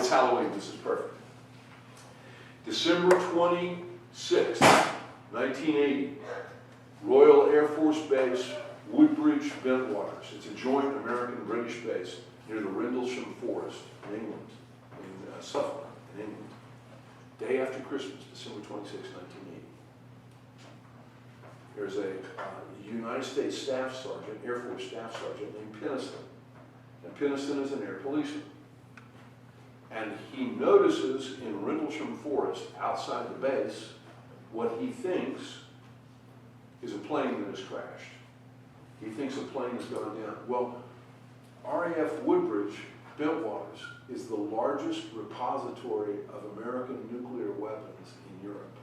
it's Halloween, this is perfect. December 26, 1980, Royal Air Force Base, Woodbridge, Bentwaters. It's a joint American-British base near the Rendlesham Forest in England, in Suffolk, in England. Day after Christmas, December 26, 1980. There's a United States Staff Sergeant, Air Force Staff Sergeant named Penniston. And Penniston is an air policeman. And he notices in Rendlesham Forest, outside the base, what he thinks is a plane that has crashed. He thinks a plane has gone down. Well, RAF Woodbridge, Bentwaters, is the largest repository of American nuclear weapons in Europe.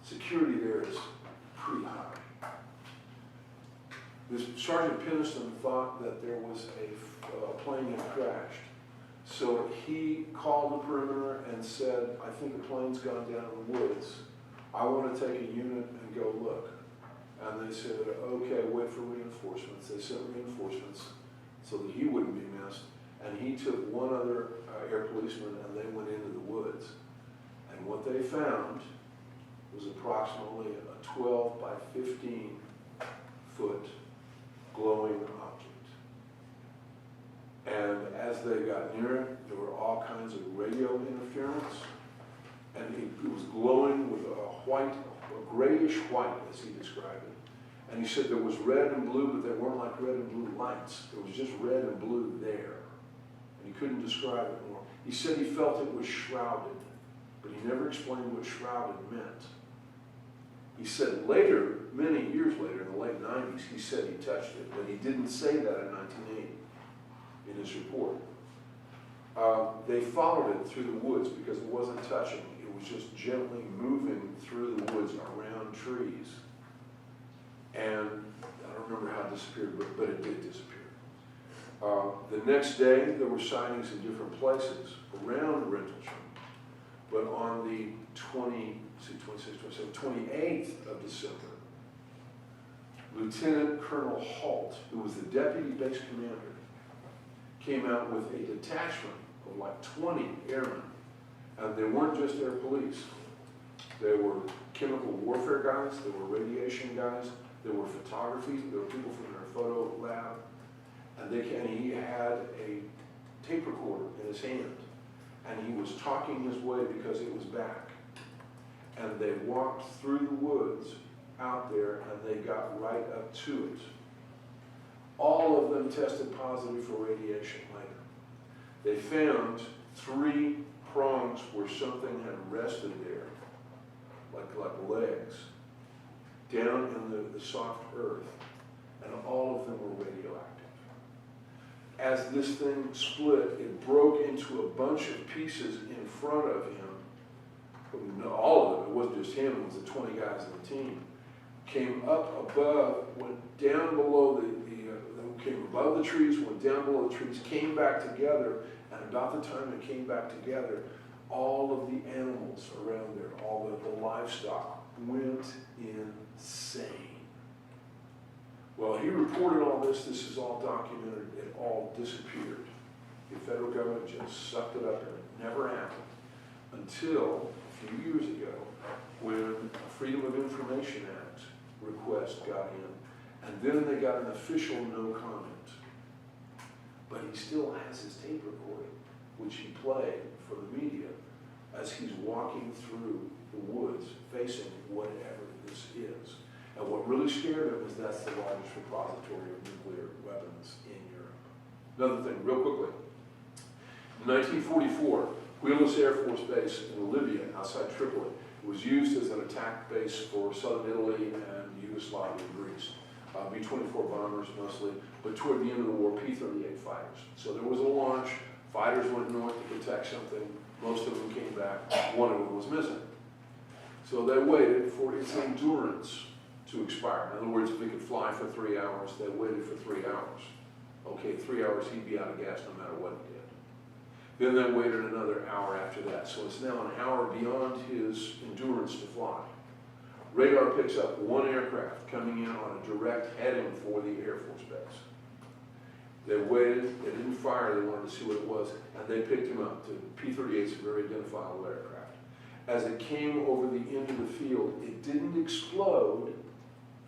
Security there is pretty high. This Sergeant Penniston thought that there was a plane had crashed. So he called the perimeter and said, I think a plane's gone down in the woods. I want to take a unit and go look. And they said, okay, wait for reinforcements. They sent reinforcements so that he wouldn't be missed. And he took one other air policeman and they went into the woods. And what they found was approximately a 12 by 15 foot glowing object. And as they got near it, there were all kinds of radio interference. And it was glowing with a grayish white, as he described it. And he said there was red and blue, but they weren't like red and blue lights. There was just red and blue there. And he couldn't describe it more. He said he felt it was shrouded, but he never explained what shrouded meant. He said later, many years later, in the late 90s, he said he touched it, but he didn't say that in 1980 in his report. They followed it through the woods because it wasn't touching. It was just gently moving through the woods around trees. And I don't remember how it disappeared, but it did disappear. The next day, there were sightings in different places around Rendlesham. But on the 28th of December, Lieutenant Colonel Holt, who was the deputy base commander, came out with a detachment of like 20 airmen. And they weren't just air police. They were chemical warfare guys, they were radiation guys, there were photography, there were people from their photo lab. And he had a tape recorder in his hand. And he was talking his way because it was back. And they walked through the woods out there and they got right up to it. All of them tested positive for radiation later. They found 3 prongs where something had rested there, like legs, down in the soft earth, and all of them were radioactive. As this thing split, it broke into a bunch of pieces in front of him. All of them, it wasn't just him, it was the 20 guys in the team. Came up above, went down below came above the trees, went down below the trees, came back together, and about the time it came back together, all of the animals around there, all of the livestock, went insane. Well, he reported all this. This is all documented. It all disappeared. The federal government just sucked it up, and it never happened until a few years ago when a Freedom of Information Act request got in. And then they got an official no comment. But he still has his tape recording, which he played for the media as he's walking through the woods facing whatever this is. And what really scared him is that's the largest repository of nuclear weapons in Europe. Another thing, real quickly. In 1944, Wheelus Air Force Base in Libya, outside Tripoli, was used as an attack base for southern Italy and Yugoslavia and Greece. B-24 bombers mostly, but toward the end of the war, P-38 fighters. So there was a launch, fighters went north to protect something, most of them came back, one of them was missing. So they waited for its endurance to expire. In other words, if it could fly for 3 hours, they waited for 3 hours. Okay, 3 hours, he'd be out of gas no matter what he did. Then they waited another hour after that. So it's now an hour beyond his endurance to fly. Radar picks up one aircraft coming in on a direct heading for the Air Force Base. They waited, they didn't fire, they wanted to see what it was, and they picked him up. The P-38 is a very identifiable aircraft. As it came over the end of the field, it didn't explode,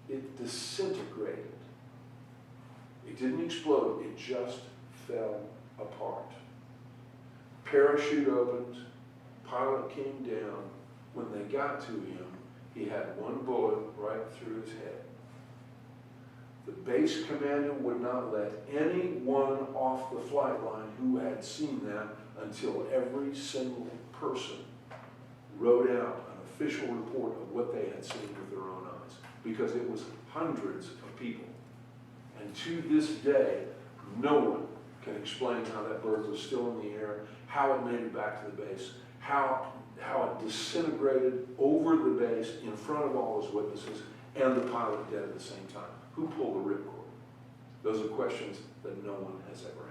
it disintegrated. It didn't explode, it just fell apart. Parachute opened, pilot came down. When they got to him, he had one bullet right through his head. The base commander would not let anyone off the flight line who had seen that until every single person wrote out an official report of what they had seen with their own eyes, because it was hundreds of people. And to this day, no one can explain how that bird was still in the air, how it made it back to the base, how it disintegrated over the base in front of all those witnesses, and the pilot dead at the same time. Who pulled the ripcord? Those are questions that no one has ever